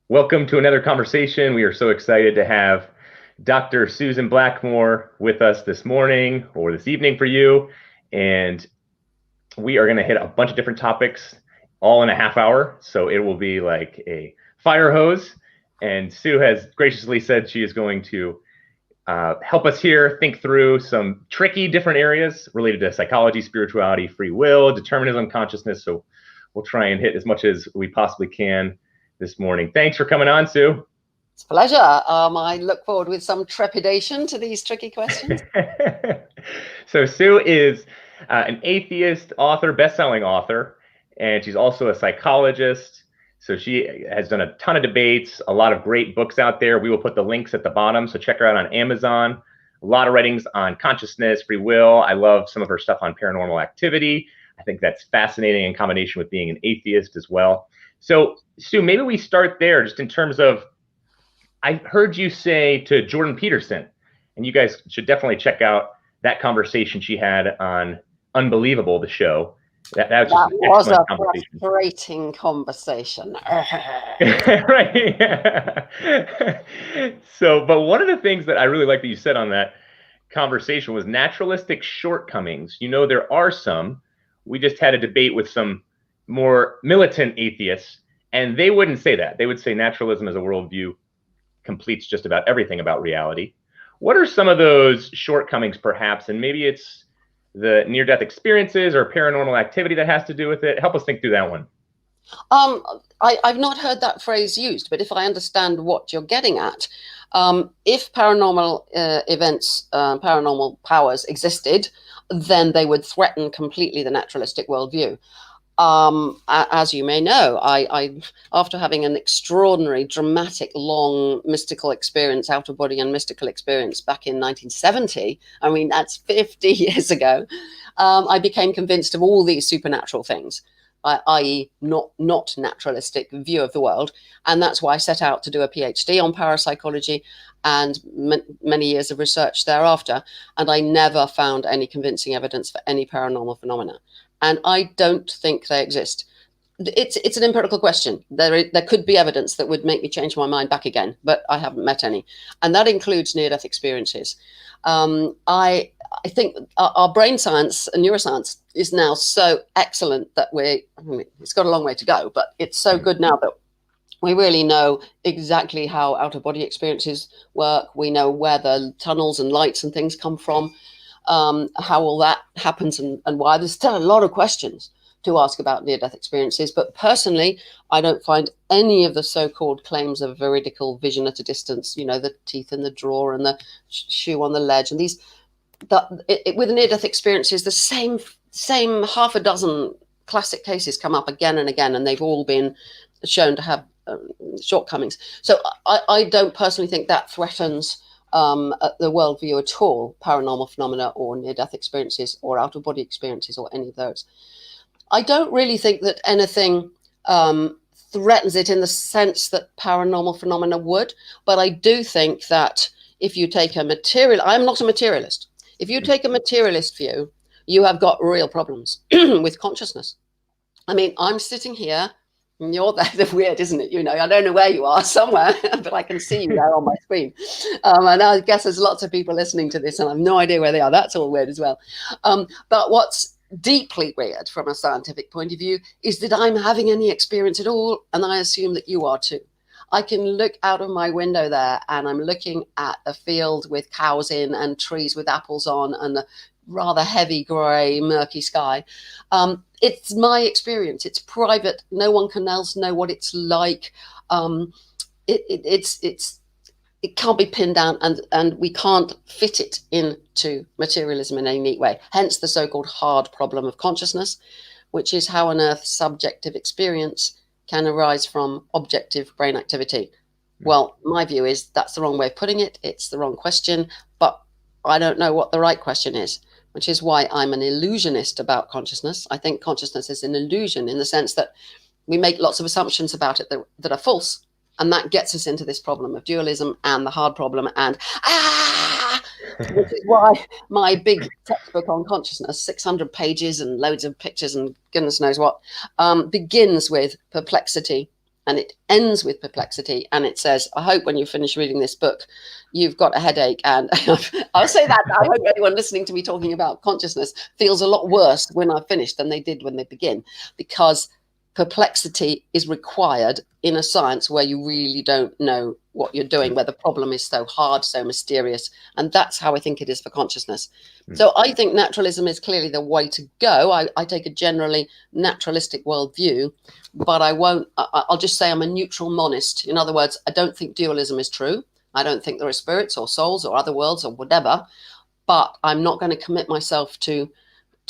Welcome to another conversation. We are so excited to have Dr. Susan Blackmore with us this morning or this evening for you. And we are going to hit a bunch of different topics all in a half hour. So it will be like a fire hose. And Sue has graciously said she is going to help us here think through some tricky different areas related to psychology, spirituality, free will, determinism, consciousness. So we'll try and hit as much as we possibly can this morning. Thanks for coming on, Sue. It's a pleasure. I look forward with some trepidation to these tricky questions. So Sue is an atheist author, best-selling author, and she's also a psychologist. So she has done a ton of debates, a lot of great books out there. We will put the links at the bottom, so check her out on Amazon. A lot of writings on consciousness, free will. I love some of her stuff on paranormal activity. I think that's fascinating in combination with being an atheist as well. So Sue, maybe we start there just in terms of, I heard you say to Jordan Peterson, and you guys should definitely check out that conversation she had on Unbelievable, the show. That was just an excellent conversation. Frustrating conversation. Right. So, but one of the things that I really like that you said on that conversation was naturalistic shortcomings. You know, there are some. We just had a debate with some more militant atheists, and they wouldn't say that. They would say naturalism as a worldview completes just about everything about reality. What are some of those shortcomings, perhaps? And maybe it's the near-death experiences or paranormal activity that has to do with it. Help us think through that one. I've not heard that phrase used, but if I understand what you're getting at, if paranormal events, paranormal powers existed, then they would threaten completely the naturalistic worldview. As you may know, I after having an extraordinary, dramatic, long mystical experience, out of body and mystical experience back in 1970, I mean, that's 50 years ago, I became convinced of all these supernatural things, i.e. not naturalistic view of the world. And that's why I set out to do a PhD on parapsychology and many years of research thereafter. And I never found any convincing evidence for any paranormal phenomena. And I don't think they exist. It's an empirical question. There could be evidence that would make me change my mind back again, but I haven't met any. And that includes near-death experiences. I think our brain science and neuroscience is now so excellent that it's got a long way to go, but it's so good now that we really know exactly how out-of-body experiences work. We know where the tunnels and lights and things come from. How all that happens and why. There's still a lot of questions to ask about near-death experiences, but personally, I don't find any of the so-called claims of veridical vision at a distance, you know, the teeth in the drawer and the shoe on the ledge, and these, with near-death experiences, the same half a dozen classic cases come up again and again, and they've all been shown to have shortcomings. So I don't personally think that threatens the worldview at all, paranormal phenomena or near-death experiences or out-of-body experiences or any of those. I don't really think that anything threatens it in the sense that paranormal phenomena would, but I do think that if you take I'm not a materialist. If you take a materialist view, you have got real problems with consciousness. I mean, I'm sitting here, and you're there. Weird, isn't it? You know, I don't know where you are, somewhere, but I can see you there on my screen. And I guess there's lots of people listening to this, and I have no idea where they are. That's all weird as well. But what's deeply weird from a scientific point of view is that I'm having any experience at all, and I assume that you are too. I can look out of my window there, and I'm looking at a field with cows in and trees with apples on and a rather heavy grey murky sky. It's my experience. It's private. No one can else know what it's like. It can't be pinned down, and we can't fit it into materialism in any neat way. Hence the so-called hard problem of consciousness, which is how on earth subjective experience can arise from objective brain activity. Well, my view is that's the wrong way of putting it. It's the wrong question, but I don't know what the right question is, which is why I'm an illusionist about consciousness. I think consciousness is an illusion in the sense that we make lots of assumptions about it that are false. And that gets us into this problem of dualism and the hard problem and which is why my big textbook on consciousness, 600 pages and loads of pictures and goodness knows what, begins with perplexity and it ends with perplexity, and it says, I hope when you finish reading this book, you've got a headache. And I'll say that, I hope anyone listening to me talking about consciousness feels a lot worse when I've finished than they did when they begin, because perplexity is required in a science where you really don't know what you're doing, where the problem is so hard, so mysterious. And that's how I think it is for consciousness. So I think naturalism is clearly the way to go. I take a generally naturalistic worldview, but I'll just say I'm a neutral monist. In other words, I don't think dualism is true. I don't think there are spirits or souls or other worlds or whatever, but I'm not going to commit myself to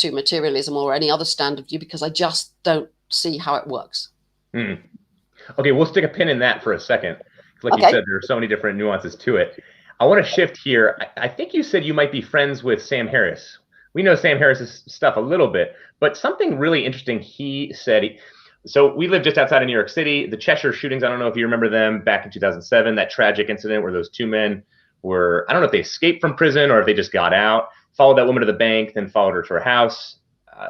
materialism or any other standard view, because I just don't see how it works. Okay, we'll stick a pin in that for a second. Like you said, there are so many different nuances to it. I want to shift here. I think you said you might be friends with Sam Harris. We know Sam Harris's stuff a little bit, but something really interesting he said. So we live just outside of New York City. The Cheshire shootings, I don't know if you remember them, back in 2007, that tragic incident where those two men were, I don't know if they escaped from prison or if they just got out, followed that woman to the bank, then followed her to her house.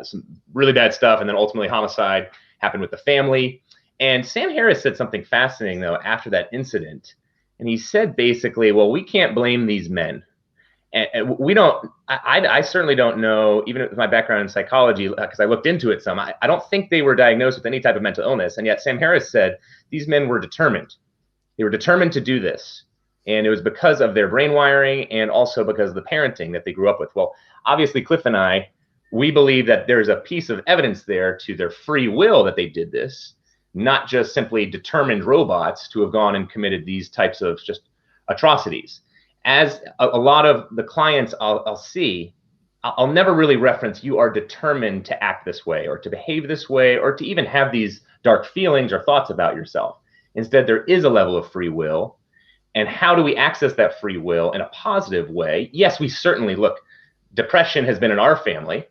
Some really bad stuff, and then ultimately homicide happened with the family. And Sam Harris said something fascinating, though, after that incident. And he said basically, well, we can't blame these men. And we don't, I certainly don't know, even with my background in psychology, because I looked into it some, I don't think they were diagnosed with any type of mental illness. And yet Sam Harris said these men were determined. They were determined to do this. And it was because of their brain wiring and also because of the parenting that they grew up with. Well, obviously, Cliff and I, we believe that there's a piece of evidence there to their free will that they did this, not just simply determined robots to have gone and committed these types of just atrocities. As a lot of the clients I'll see, I'll never really reference you are determined to act this way or to behave this way or to even have these dark feelings or thoughts about yourself. Instead, there is a level of free will. And how do we access that free will in a positive way? Yes, we certainly look, depression has been in our family.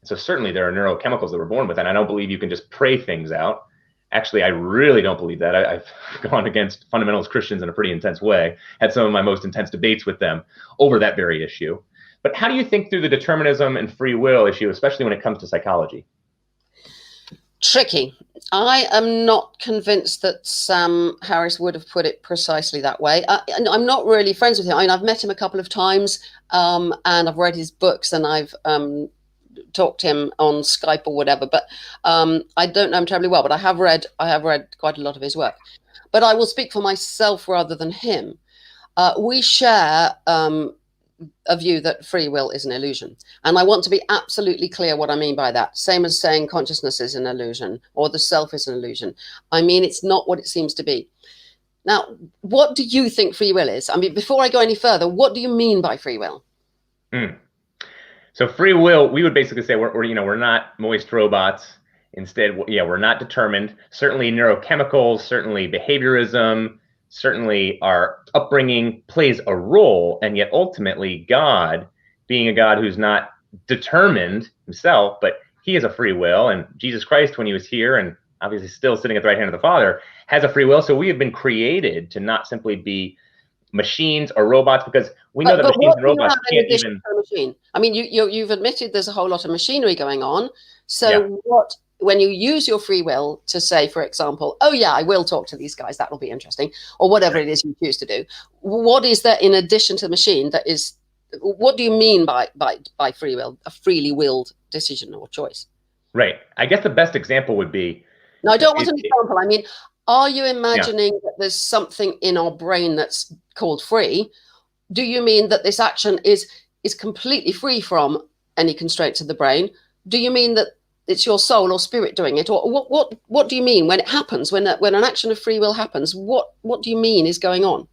So certainly there are neurochemicals that we're born with, and I don't believe you can just pray things out. Actually, I really don't believe that. I've gone against fundamentalist Christians in a pretty intense way, had some of my most intense debates with them over that very issue. But how do you think through the determinism and free will issue, especially when it comes to psychology? Tricky. I am not convinced that Sam Harris would have put it precisely that way. I'm not really friends with him. I mean, I've met him a couple of times, and I've read his books, and I've talked to him on Skype or whatever, but I don't know him terribly well, but I have read quite a lot of his work. But I will speak for myself rather than him. We share a view that free will is an illusion. And I want to be absolutely clear what I mean by that. Same as saying consciousness is an illusion or the self is an illusion. I mean, it's not what it seems to be. Now, what do you think free will is? I mean, before I go any further, what do you mean by free will? So free will, we would basically say we're not moist robots. Instead, we're not determined. Certainly neurochemicals, certainly behaviorism, certainly our upbringing plays a role. And yet ultimately God, being a God who's not determined himself, but he has a free will. And Jesus Christ, when he was here and obviously still sitting at the right hand of the Father, has a free will. So we have been created to not simply be machines or robots, because we know that machines and robots can't even. Machine? I mean, you've admitted there's a whole lot of machinery going on. So what, when you use your free will to say, for example, oh yeah, I will talk to these guys, that will be interesting, or whatever it is you choose to do, what is there in addition to the machine that is? What do you mean by free will, a freely willed decision or choice? Right. I guess the best example would be. No, I don't want an example. I mean, are you imagining that there's something in our brain that's called free? Do you mean that this action is completely free from any constraints of the brain? Do you mean that it's your soul or spirit doing it? Or what do you mean when it happens, when an action of free will happens? What do you mean is going on?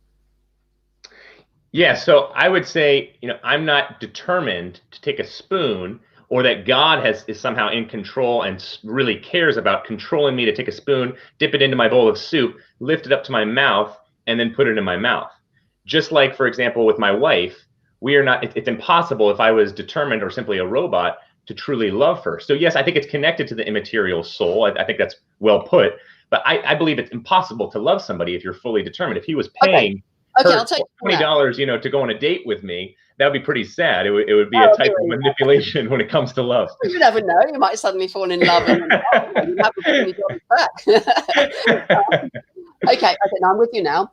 Yeah, so I would say, I'm not determined to take a spoon, or that God is somehow in control and really cares about controlling me to take a spoon, dip it into my bowl of soup, lift it up to my mouth, and then put it in my mouth. Just like, for example, with my wife, it's impossible if I was determined or simply a robot to truly love her. So yes, I think it's connected to the immaterial soul. I think that's well put, but I believe it's impossible to love somebody if you're fully determined. If he was paying I'll take $20, to go on a date with me, that would be pretty sad. It would be a type of manipulation when it comes to love. You never know. You might suddenly fall in love and you have to put me back. Okay, now I'm with you now.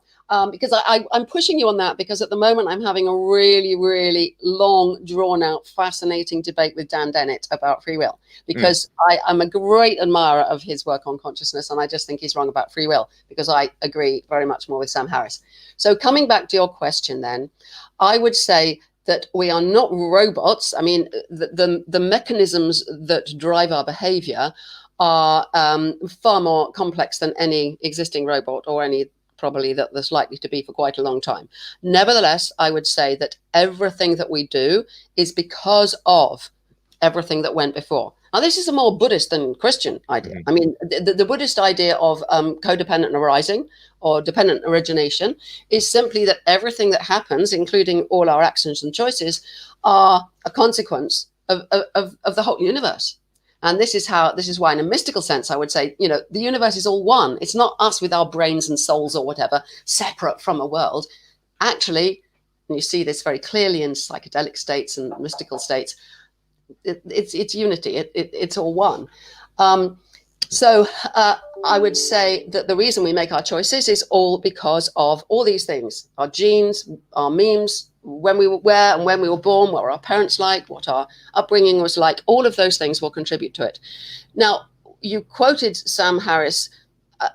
Because I'm pushing you on that because at the moment I'm having a really, really long, drawn out, fascinating debate with Dan Dennett about free will, because I'm a great admirer of his work on consciousness, and I just think he's wrong about free will because I agree very much more with Sam Harris. So coming back to your question then, I would say that we are not robots. I mean, the mechanisms that drive our behavior are far more complex than any existing robot or any probably that there's likely to be for quite a long time. Nevertheless, I would say that everything that we do is because of everything that went before. Now, this is a more Buddhist than Christian idea. I mean, the Buddhist idea of codependent arising or dependent origination is simply that everything that happens, including all our actions and choices, are a consequence of the whole universe. And this is why, in a mystical sense, I would say, the universe is all one. It's not us with our brains and souls or whatever, separate from a world. Actually, and you see this very clearly in psychedelic states and mystical states, it's unity. It's all one. So I would say that the reason we make our choices is all because of all these things: our genes, our memes, when we were where and when we were born, what were our parents like, what our upbringing was like. All of those things will contribute to it. Now, you quoted Sam Harris.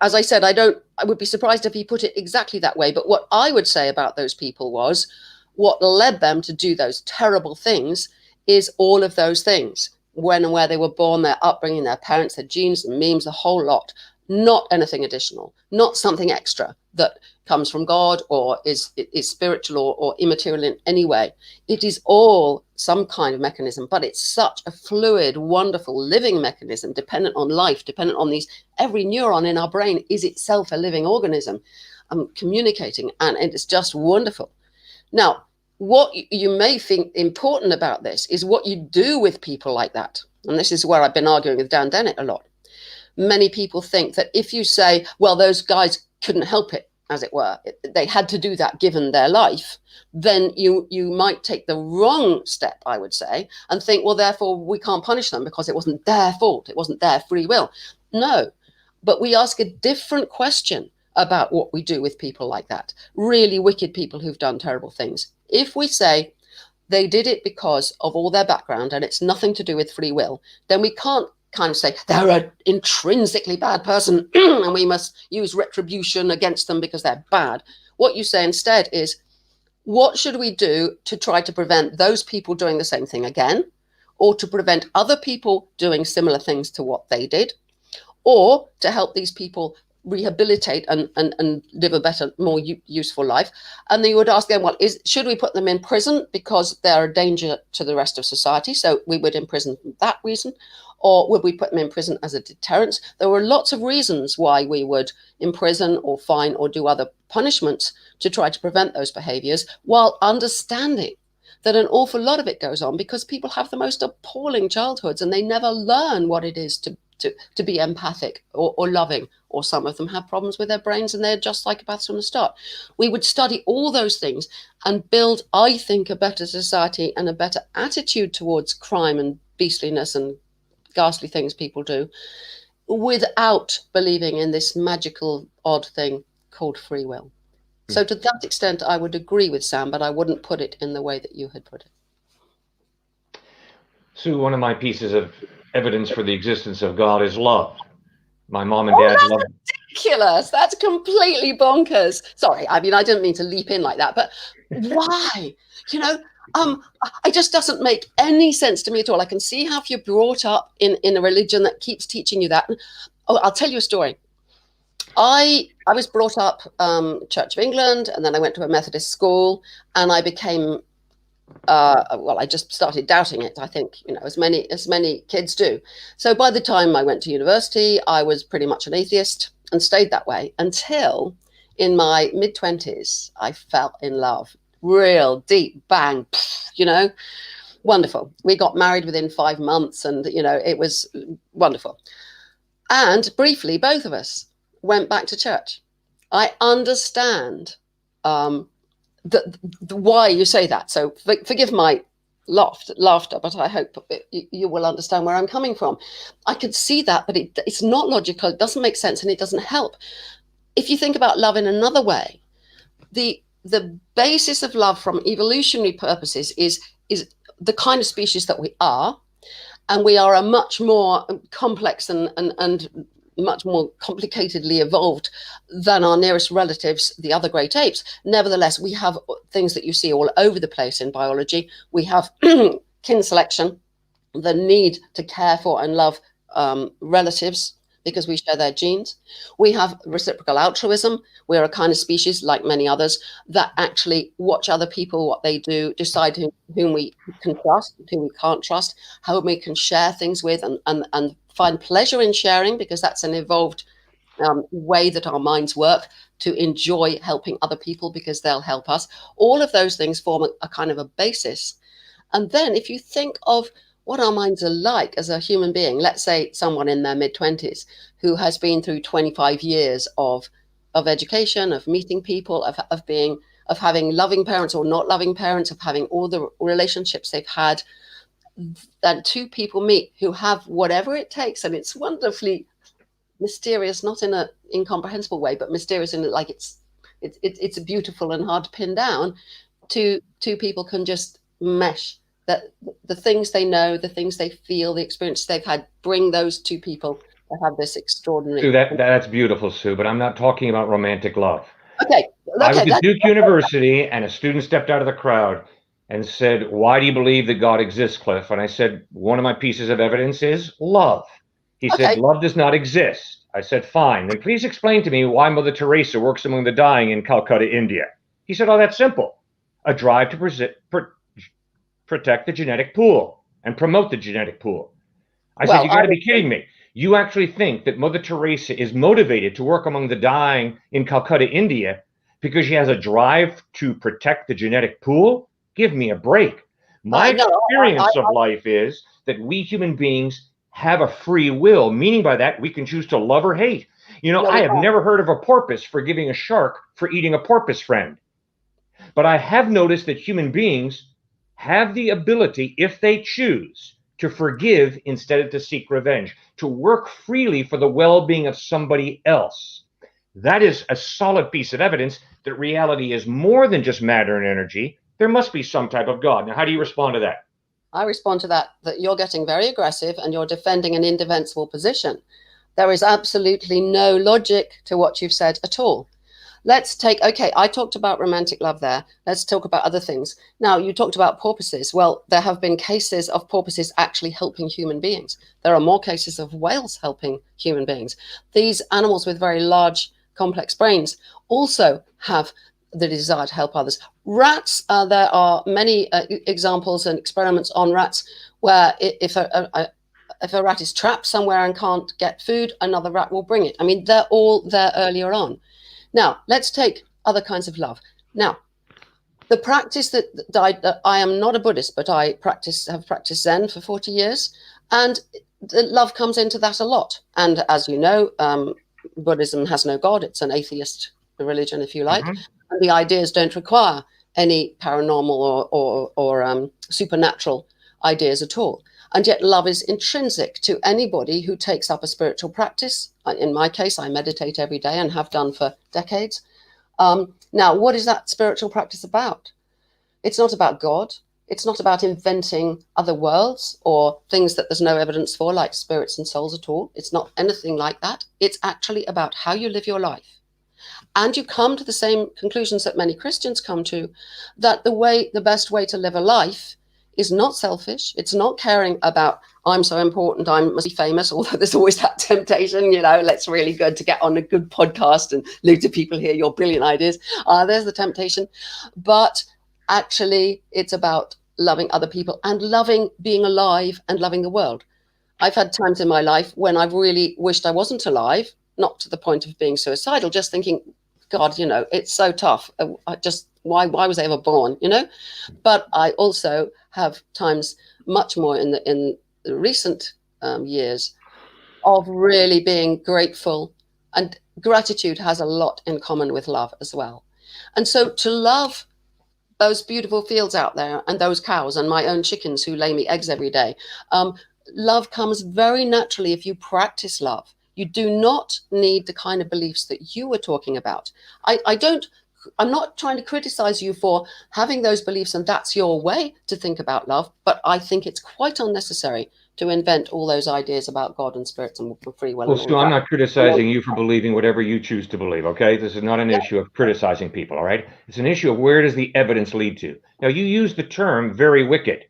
As I said, I would be surprised if he put it exactly that way. But what I would say about those people was what led them to do those terrible things is all of those things. When and where they were born, their upbringing, their parents, their genes and memes, the whole lot. Not anything additional, not something extra that comes from God or is spiritual or immaterial in any way. It is all some kind of mechanism, but it's such a fluid, wonderful, living mechanism, dependent on life, dependent on these. Every neuron in our brain is itself a living organism, communicating, and it's just wonderful. Now, what you may think important about this is what you do with people like that. And this is where I've been arguing with Dan Dennett a lot. Many people think that if you say, well, those guys couldn't help it, as it were, they had to do that given their life, then you might take the wrong step, I would say, and think, well, therefore we can't punish them because it wasn't their fault. It wasn't their free will. No, but we ask a different question about what we do with people like that. Really wicked people who've done terrible things. If we say they did it because of all their background and it's nothing to do with free will, then we can't kind of say they're an intrinsically bad person and we must use retribution against them because they're bad. What you say instead is, what should we do to try to prevent those people doing the same thing again, or to prevent other people doing similar things to what they did, or to help these people rehabilitate and live a better, more useful life? And then you would ask them, well, should we put them in prison because they're a danger to the rest of society, so we would imprison for that reason, or would we put them in prison as a deterrent? There were lots of reasons why we would imprison or fine or do other punishments to try to prevent those behaviors, while understanding that an awful lot of it goes on because people have the most appalling childhoods and they never learn what it is to be empathic or loving, or some of them have problems with their brains and they're just psychopaths from the start. We would study all those things and build, I think, a better society and a better attitude towards crime and beastliness and ghastly things people do, without believing in this magical odd thing called free will. So to that extent, I would agree with Sam, but I wouldn't put it in the way that you had put it. Sue, one of my pieces of evidence for the existence of God is love. My mom and dad love. Ridiculous. That's completely bonkers. Sorry, I mean, I didn't mean to leap in like that, but why? It just doesn't make any sense to me at all. I can see how if you're brought up in a religion that keeps teaching you that. Oh, I'll tell you a story. I was brought up Church of England, and then I went to a Methodist school, and I became I just started doubting it, I think, as many kids do. So by the time I went to university, I was pretty much an atheist and stayed that way until in my mid-20s, I fell in love. Real deep bang, wonderful. We got married within 5 months and, it was wonderful. And briefly, both of us went back to church. I understand why you say that. So forgive my laughter, but I hope you will understand where I'm coming from. I could see that, but it's not logical. It doesn't make sense and it doesn't help. if you think about love in another way, the basis of love from evolutionary purposes is the kind of species that we are, and we are a much more complex and much more complicatedly evolved than our nearest relatives, the other great apes. Nevertheless, we have things that you see all over the place in biology. We have kin selection, the need to care for and love relatives because we share their genes. We have reciprocal altruism. We're a kind of species, like many others, that actually watch other people, what they do, decide whom we can trust, whom we can't trust, how we can share things with, and find pleasure in sharing, because that's an evolved way that our minds work, to enjoy helping other people because they'll help us. All of those things form a kind of a basis. And then if you think of what our minds are like as a human being, let's say someone in their mid-20s who has been through 25 years of education, of meeting people, of having loving parents or not loving parents, of having all the relationships they've had, then two people meet who have whatever it takes, and it's wonderfully mysterious, not in an incomprehensible way, but mysterious in like it's beautiful and hard to pin down. Two people can just mesh. That the things they know, the things they feel, the experiences they've had, bring those two people to have this extraordinary. Sue, that's beautiful, Sue, but I'm not talking about romantic love. Okay. I was at Duke University, and a student stepped out of the crowd and said, "Why do you believe that God exists, Cliff?" And I said, "One of my pieces of evidence is love." He said, "Love does not exist." I said, "Fine, then please explain to me why Mother Teresa works among the dying in Calcutta, India." He said, "Oh, that's simple. A drive to protect the genetic pool and promote the genetic pool." I said, "You got to be kidding me. You actually think that Mother Teresa is motivated to work among the dying in Calcutta, India, because she has a drive to protect the genetic pool? Give me a break." My experience of life is that we human beings have a free will, meaning by that we can choose to love or hate. I have never heard of a porpoise forgiving a shark for eating a porpoise friend. But I have noticed that human beings have the ability, if they choose, to forgive instead of to seek revenge, to work freely for the well-being of somebody else. That is a solid piece of evidence that reality is more than just matter and energy. There must be some type of God. Now, how do you respond to that? I respond to that you're getting very aggressive and you're defending an indefensible position. There is absolutely no logic to what you've said at all. Let's take, I talked about romantic love there. Let's talk about other things. Now, you talked about porpoises. Well, there have been cases of porpoises actually helping human beings. There are more cases of whales helping human beings. These animals with very large, complex brains also have the desire to help others. Rats, there are many examples and experiments on rats where if a rat is trapped somewhere and can't get food, another rat will bring it. I mean, they're all there earlier on. Now, let's take other kinds of love. Now, the practice that I am not a Buddhist, but I have practiced Zen for 40 years, and the love comes into that a lot. And as you know, Buddhism has no God. It's an atheist religion, if you like. Mm-hmm. And the ideas don't require any paranormal or supernatural ideas at all. And yet love is intrinsic to anybody who takes up a spiritual practice. In my case, I meditate every day and have done for decades. Now, what is that spiritual practice about? It's not about God. It's not about inventing other worlds or things that there's no evidence for, like spirits and souls at all. It's not anything like that. It's actually about how you live your life. And you come to the same conclusions that many Christians come to, that the best way to live a life is not selfish. It's not caring about, I'm so important, I must be famous, although there's always that temptation, it's really good to get on a good podcast and loads of people hear your brilliant ideas. There's the temptation. But actually, it's about loving other people and loving being alive and loving the world. I've had times in my life when I've really wished I wasn't alive, not to the point of being suicidal, just thinking, God, it's so tough. Why was I ever born, But I also have times much more in the recent years of really being grateful, and gratitude has a lot in common with love as well. And so to love those beautiful fields out there and those cows and my own chickens who lay me eggs every day, love comes very naturally if you practice love. You do not need the kind of beliefs that you were talking about. I'm not trying to criticize you for having those beliefs and that's your way to think about love, but I think it's quite unnecessary to invent all those ideas about God and spirits and free will Well, and all Stu, of I'm that. not criticizing you for believing whatever you choose to believe, okay? This is not an issue of criticizing people, all right? It's an issue of where does the evidence lead to. Now, you use the term very wicked.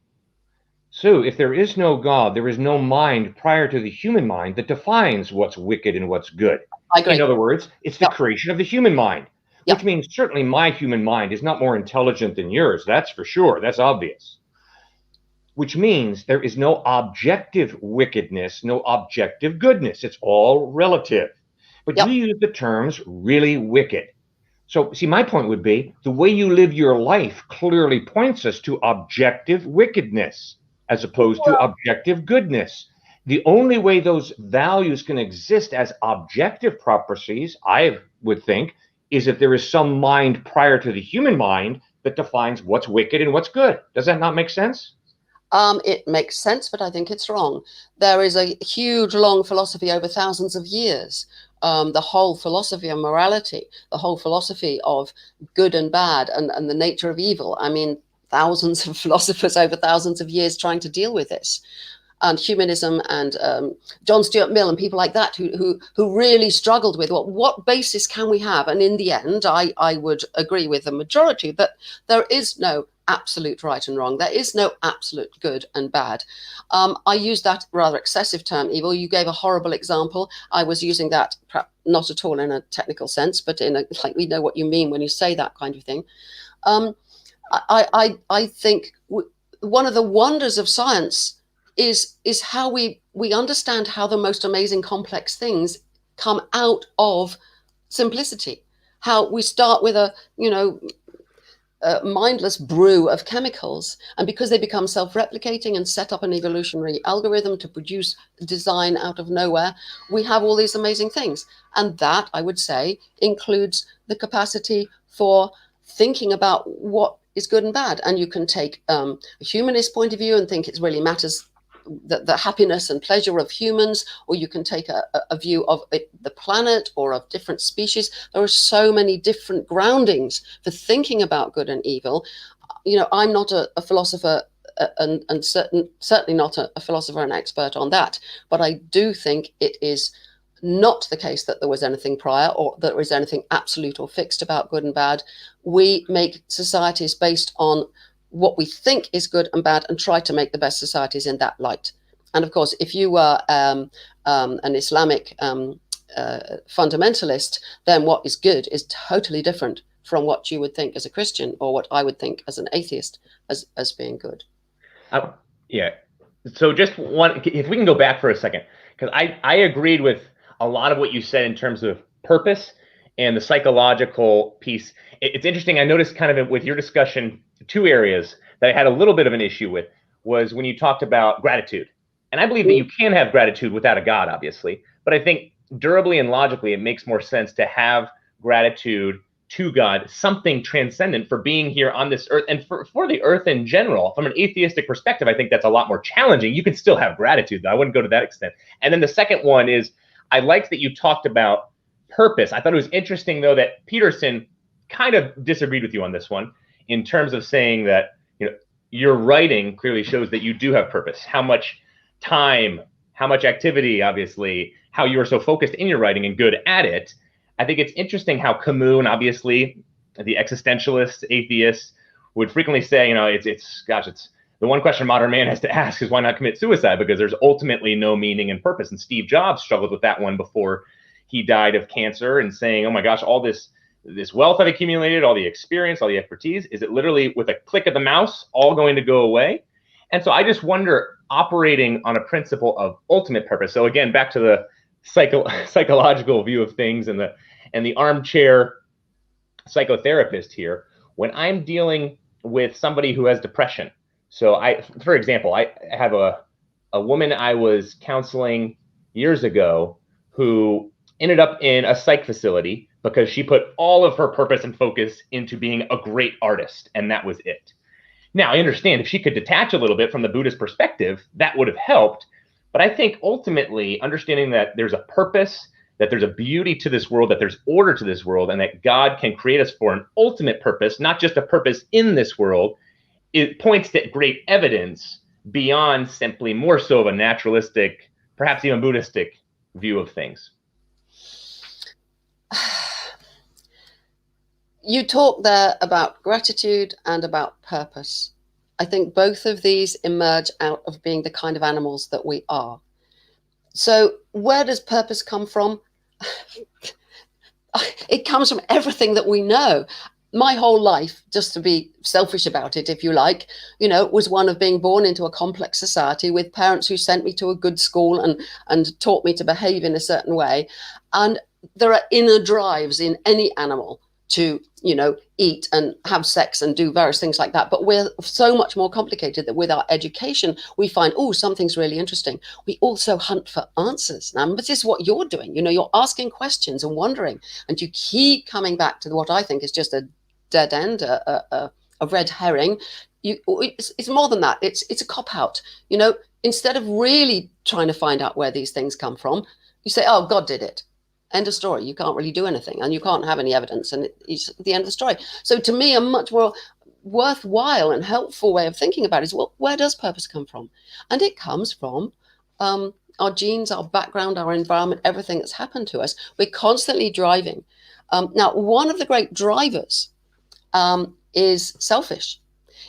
So if there is no God, there is no mind prior to the human mind that defines what's wicked and what's good. I agree. In other words, it's the creation of the human mind, which means certainly my human mind is not more intelligent than yours. That's for sure. That's obvious. Which means there is no objective wickedness, no objective goodness. It's all relative. But you use the terms really wicked. So, see, my point would be the way you live your life clearly points us to objective wickedness as opposed to objective goodness. The only way those values can exist as objective properties, I would think, is if there is some mind prior to the human mind that defines what's wicked and what's good. Does that not make sense? It makes sense, but I think it's wrong. There is a huge, long philosophy over thousands of years. The whole philosophy of morality, the whole philosophy of good and bad and the nature of evil. I mean, thousands of philosophers over thousands of years trying to deal with this. And humanism and John Stuart Mill and people like that who really struggled with what basis can we have? And in the end, I would agree with the majority that there is no absolute right and wrong. There is no absolute good and bad. I used that rather excessive term, evil. You gave a horrible example. I was using that not at all in a technical sense, but in a, like, we know what you mean when you say that kind of thing. I think one of the wonders of science is how we understand how the most amazing complex things come out of simplicity. How we start with a mindless brew of chemicals, and because they become self-replicating and set up an evolutionary algorithm to produce design out of nowhere, we have all these amazing things. And that, I would say, includes the capacity for thinking about what is good and bad. And you can take a humanist point of view and think it really matters the happiness and pleasure of humans, or you can take a view of the planet or of different species. There are so many different groundings for thinking about good and evil. I'm not a philosopher and certainly not a philosopher and expert on that, but I do think it is not the case that there was anything prior or that there is anything absolute or fixed about good and bad. We make societies based on what we think is good and bad and try to make the best societies in that light. And of course, if you were an Islamic fundamentalist, then what is good is totally different from what you would think as a Christian or what I would think as an atheist as being good. Yeah. So just one, if we can go back for a second, because I agreed with a lot of what you said in terms of purpose and the psychological piece. It's interesting. I noticed kind of with your discussion, two areas that I had a little bit of an issue with was when you talked about gratitude. And I believe that you can have gratitude without a God, obviously. But I think durably and logically, it makes more sense to have gratitude to God, something transcendent for being here on this earth and for the earth in general. From an atheistic perspective, I think that's a lot more challenging. You can still have gratitude, though. I wouldn't go to that extent. And then the second one is, I liked that you talked about purpose. I thought it was interesting, though, that Peterson kind of disagreed with you on this one in terms of saying that your writing clearly shows that you do have purpose. How much time, how much activity, obviously, how you are so focused in your writing and good at it. I think it's interesting how Camus, obviously, the existentialist, atheist, would frequently say, it's the one question modern man has to ask is why not commit suicide? Because there's ultimately no meaning and purpose. And Steve Jobs struggled with that one before he died of cancer and saying, oh my gosh, all this wealth I've accumulated, all the experience, all the expertise, is it literally with a click of the mouse all going to go away? And so I just wonder, operating on a principle of ultimate purpose. So again, back to the psychological view of things and the armchair psychotherapist here, when I'm dealing with somebody who has depression. So for example, I have a woman I was counseling years ago who ended up in a psych facility because she put all of her purpose and focus into being a great artist, and that was it. Now, I understand if she could detach a little bit from the Buddhist perspective, that would have helped. But I think ultimately understanding that there's a purpose, that there's a beauty to this world, that there's order to this world, and that God can create us for an ultimate purpose, not just a purpose in this world, it points to great evidence beyond simply more so of a naturalistic, perhaps even Buddhistic view of things. You talk there about gratitude and about purpose. I think both of these emerge out of being the kind of animals that we are. So where does purpose come from? It comes from everything that we know. My whole life, just to be selfish about it, if you like, was one of being born into a complex society with parents who sent me to a good school and taught me to behave in a certain way. And there are inner drives in any animal to, eat and have sex and do various things like that. But we're so much more complicated that with our education, we find, oh, something's really interesting. We also hunt for answers. Now, this is what you're doing. You're asking questions and wondering, and you keep coming back to what I think is just a dead end, a red herring. It's more than that. It's a cop-out. Instead of really trying to find out where these things come from, you say, oh, God did it. End of story. You can't really do anything, and you can't have any evidence, and it's the end of the story. So to me, a much more worthwhile and helpful way of thinking about it is, well, where does purpose come from? And it comes from our genes, our background, our environment, everything that's happened to us. We're constantly driving. Now, one of the great drivers is selfish.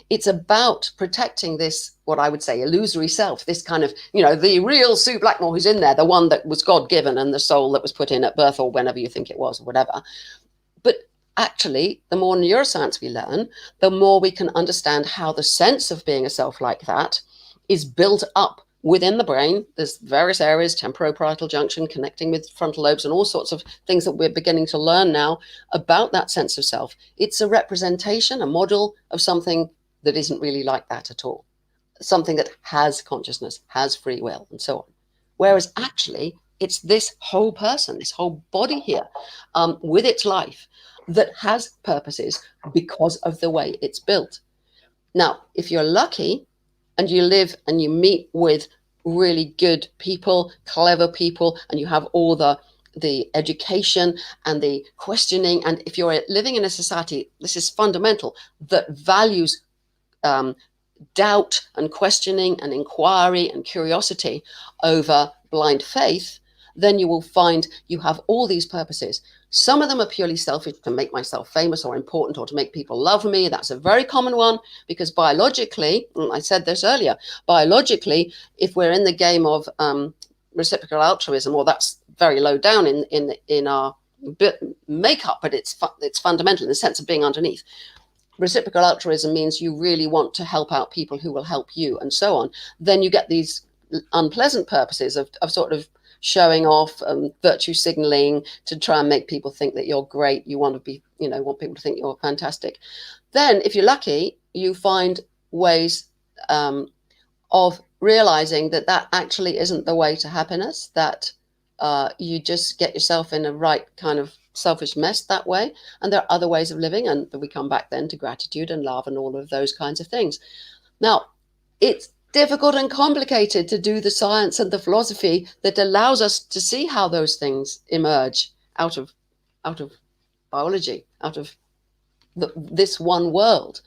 It's about protecting this, what I would say, illusory self, this kind of, the real Sue Blackmore who's in there, the one that was God-given and the soul that was put in at birth or whenever you think it was or whatever. But actually, the more neuroscience we learn, the more we can understand how the sense of being a self like that is built up within the brain. There's various areas, temporoparietal junction, connecting with frontal lobes and all sorts of things that we're beginning to learn now about that sense of self. It's a representation, a model of something that isn't really like that at all. Something that has consciousness, has free will, and so on. Whereas actually, it's this whole person, this whole body here, with its life, that has purposes because of the way it's built. Now, if you're lucky and you live and you meet with really good people, clever people, and you have all the education and the questioning, and if you're living in a society, this is fundamental, that values doubt and questioning and inquiry and curiosity over blind faith, then you will find you have all these purposes. Some of them are purely selfish, to make myself famous or important or to make people love me. That's a very common one, because biologically, I said this earlier, biologically, if we're in the game of reciprocal altruism, well, that's very low down in our makeup, but it's fundamental in the sense of being underneath. Reciprocal altruism means you really want to help out people who will help you, and so on. Then you get these unpleasant purposes of sort of showing off, virtue signaling to try and make people think that you're great. You want to be, want people to think you're fantastic. Then, if you're lucky, you find ways of realizing that actually isn't the way to happiness, that you just get yourself in a right kind of selfish mess that way. And there are other ways of living, and we come back then to gratitude and love and all of those kinds of things. Now, it's difficult and complicated to do the science and the philosophy that allows us to see how those things emerge out of biology, out of this one world.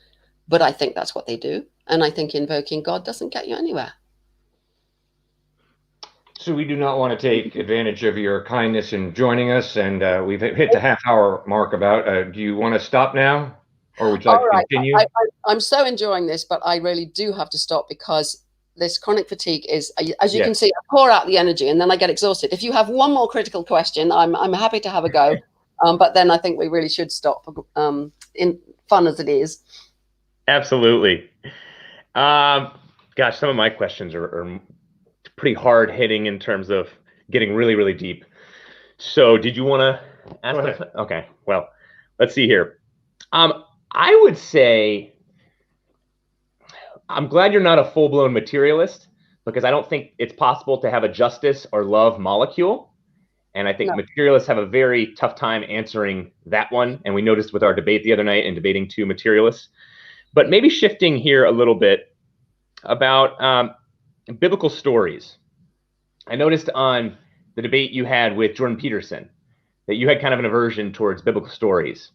But I think that's what they do, and I think invoking God doesn't get you anywhere. So we do not want to take advantage of your kindness in joining us, and we've hit the half-hour mark about. Do you want to stop now, or would you like to continue? I'm so enjoying this, but I really do have to stop, because this chronic fatigue is, as you can see, I pour out the energy and then I get exhausted. If you have one more critical question, I'm happy to have a go, but then I think we really should stop, in fun as it is. Absolutely. Gosh, some of my questions are pretty hard hitting in terms of getting really, really deep. So did you want to ask? Okay, well, let's see here. I would say I'm glad you're not a full-blown materialist, because I don't think it's possible to have a justice or love molecule. And I think materialists have a very tough time answering that one. And we noticed with our debate the other night and debating two materialists. But maybe shifting here a little bit about biblical stories. I noticed on the debate you had with Jordan Peterson that you had kind of an aversion towards biblical stories.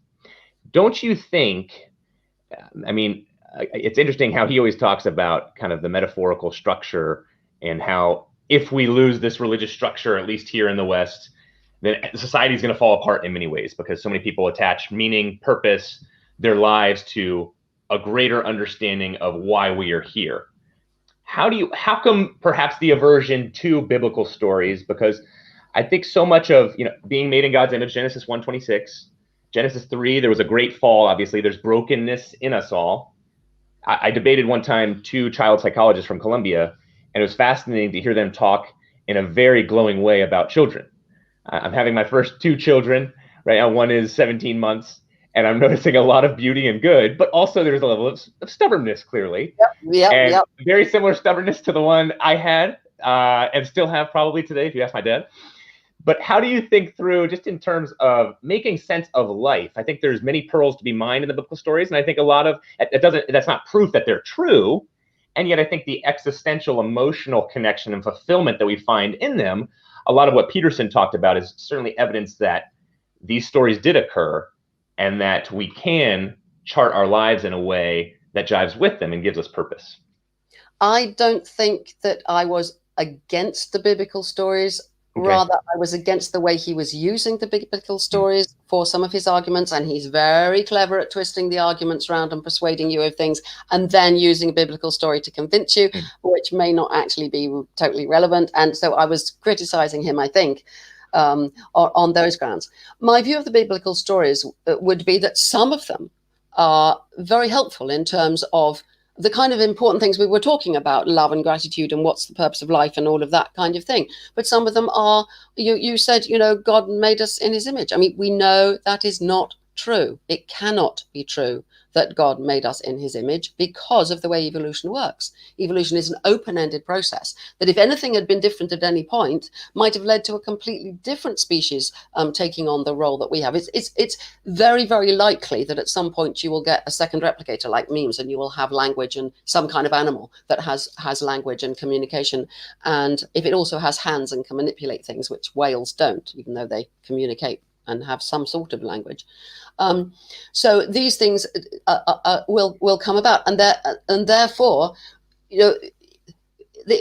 Don't you think, I mean, it's interesting how he always talks about kind of the metaphorical structure and how if we lose this religious structure, at least here in the West, then society is going to fall apart in many ways because so many people attach meaning, purpose, their lives to a greater understanding of why we are here. How come perhaps the aversion to biblical stories? Because I think so much of, being made in God's image, Genesis 1:26, Genesis 3, there was a great fall. Obviously, there's brokenness in us all. I debated one time 2 child psychologists from Columbia, and it was fascinating to hear them talk in a very glowing way about children. I'm having my first 2 children right now. One is 17 months, and I'm noticing a lot of beauty and good, but also there's a level of stubbornness, clearly. Yep. Very similar stubbornness to the one I had and still have probably today, if you ask my dad. But how do you think through, just in terms of making sense of life? I think there's many pearls to be mined in the biblical stories, and I think a lot of that's not proof that they're true. And yet I think the existential emotional connection and fulfillment that we find in them, a lot of what Peterson talked about is certainly evidence that these stories did occur and that we can chart our lives in a way that jives with them and gives us purpose. I don't think that I was against the biblical stories. Okay. Rather, I was against the way he was using the biblical stories for some of his arguments, and he's very clever at twisting the arguments around and persuading you of things, and then using a biblical story to convince you, which may not actually be totally relevant. And so I was criticizing him, I think, on those grounds. My view of the biblical stories would be that some of them are very helpful in terms of the kind of important things we were talking about, love and gratitude and what's the purpose of life and all of that kind of thing. But some of them are, you said, God made us in his image. I mean, we know that is not true. It cannot be true that God made us in his image because of the way evolution works. Evolution is an open-ended process that if anything had been different at any point might have led to a completely different species taking on the role that we have. It's very, very likely that at some point you will get a second replicator like memes and you will have language and some kind of animal that has language and communication. And if it also has hands and can manipulate things, which whales don't, even though they communicate and have some sort of language. So these things will come about, and therefore, it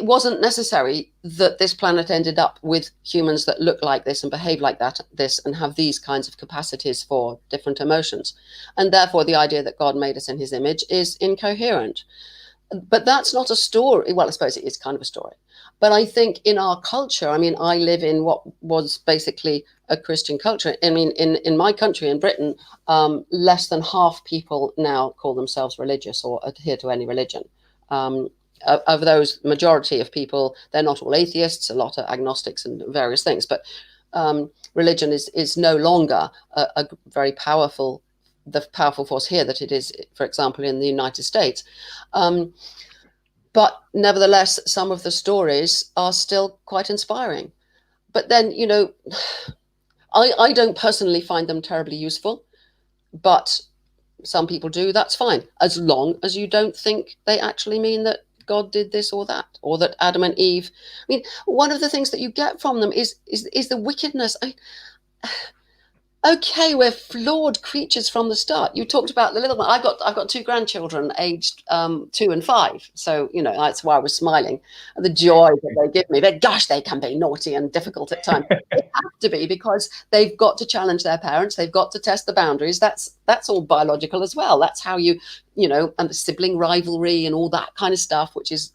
wasn't necessary that this planet ended up with humans that look like this and behave like this and have these kinds of capacities for different emotions, and therefore the idea that God made us in his image is incoherent. But that's not a story. Well, I suppose it is kind of a story. But I think in our culture, I mean, I live in what was basically a Christian culture. I mean, in my country, in Britain, less than half people now call themselves religious or adhere to any religion. Of those majority of people, they're not all atheists, a lot are agnostics and various things. But religion is no longer a very powerful force here that it is, for example, in the United States. But nevertheless, some of the stories are still quite inspiring. But then, I don't personally find them terribly useful, but some people do. That's fine, as long as you don't think they actually mean that God did this or that, or that Adam and Eve. I mean, one of the things that you get from them is the wickedness. Okay, we're flawed creatures from the start. You talked about the little one. I've got 2 grandchildren, aged 2 and 5. So that's why I was smiling at the joy that they give me. But gosh, they can be naughty and difficult at times. They have to be, because they've got to challenge their parents. They've got to test the boundaries. That's all biological as well. That's how and the sibling rivalry and all that kind of stuff, which is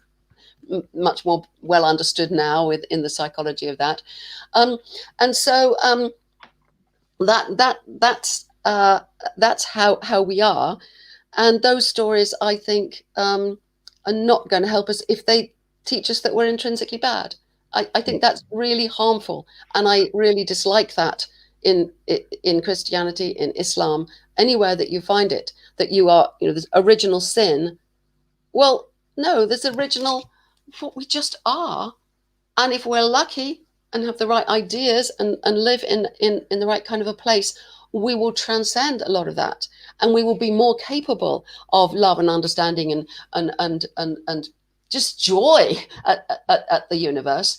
much more well understood now in the psychology of that. And so. That's how we are, and those stories, I think, are not going to help us if they teach us that we're intrinsically bad. I think that's really harmful, and I really dislike that in Christianity, in Islam, anywhere that you find it, that you are, there's original sin. Well, no, there's original what we just are, and if we're lucky and have the right ideas and live in the right kind of a place, we will transcend a lot of that, and we will be more capable of love and understanding and just joy at the universe.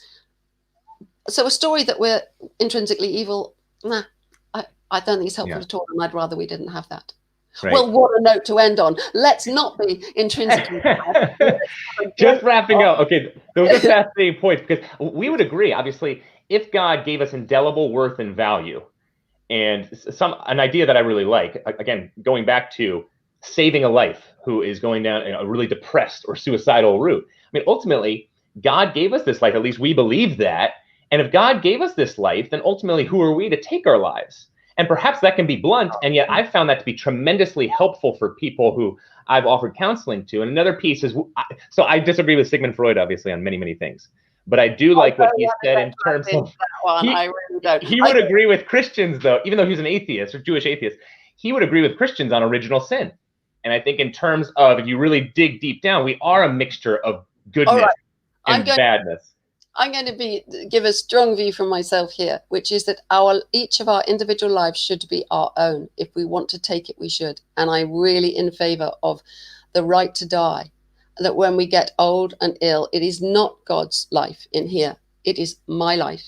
So a story that we're intrinsically evil, nah, I don't think it's helpful at all, and I'd rather we didn't have that. Right. Well, what a note to end on. Let's not be intrinsically bad. Just wrapping up. Okay, those are fascinating points, because we would agree, obviously, if God gave us indelible worth and value, and an idea that I really like, again, going back to saving a life who is going down a really depressed or suicidal route. I mean, ultimately, God gave us this life. At least we believe that. And if God gave us this life, then ultimately, who are we to take our lives? And perhaps that can be blunt, and yet I've found that to be tremendously helpful for people who I've offered counseling to. And another piece is, so I disagree with Sigmund Freud, obviously, on many, many things. But I do like what he said in terms of, I really don't. He would agree with Christians, though, even though he's an atheist or Jewish atheist, he would agree with Christians on original sin. And I think in terms of, if you really dig deep down, we are a mixture of goodness and badness. I'm going to give a strong view from myself here, which is that each of our individual lives should be our own. If we want to take it, we should. And I'm really in favor of the right to die, that when we get old and ill, it is not God's life in here. It is my life.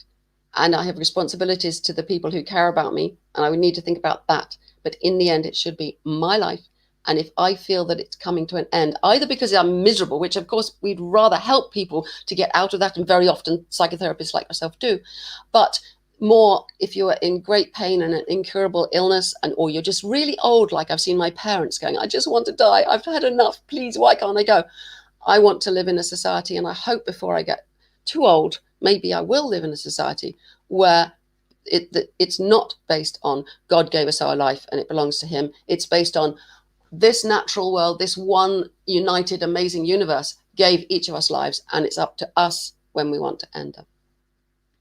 And I have responsibilities to the people who care about me, and I would need to think about that. But in the end, it should be my life. And if I feel that it's coming to an end, either because I'm miserable, which of course we'd rather help people to get out of that, and very often psychotherapists like myself do, but more if you're in great pain and an incurable illness, or you're just really old, like I've seen my parents going, I just want to die, I've had enough, please, why can't I go? I want to live in a society, and I hope before I get too old, maybe I will live in a society where it's not based on God gave us our life and it belongs to him. It's based on this natural world, this one united, amazing universe gave each of us lives, and it's up to us when we want to end them.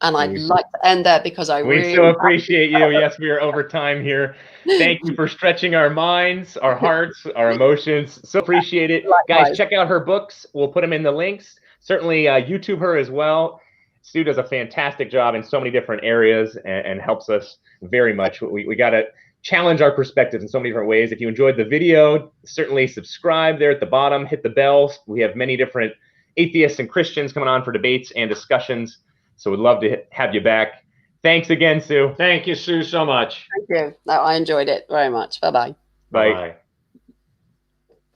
And I'd like to end there because I really... We so appreciate you. Yes, we are over time here. Thank you for stretching our minds, our hearts, our emotions. So appreciate it. Guys, check out her books. We'll put them in the links. Certainly YouTube her as well. Sue does a fantastic job in so many different areas and helps us very much. We got to challenge our perspectives in so many different ways. If you enjoyed the video, certainly subscribe there at the bottom, hit the bell. We have many different atheists and Christians coming on for debates and discussions. So we'd love to have you back. Thanks again, Sue. Thank you, Sue, so much. Thank you. I enjoyed it very much. Bye-bye. Bye. Bye.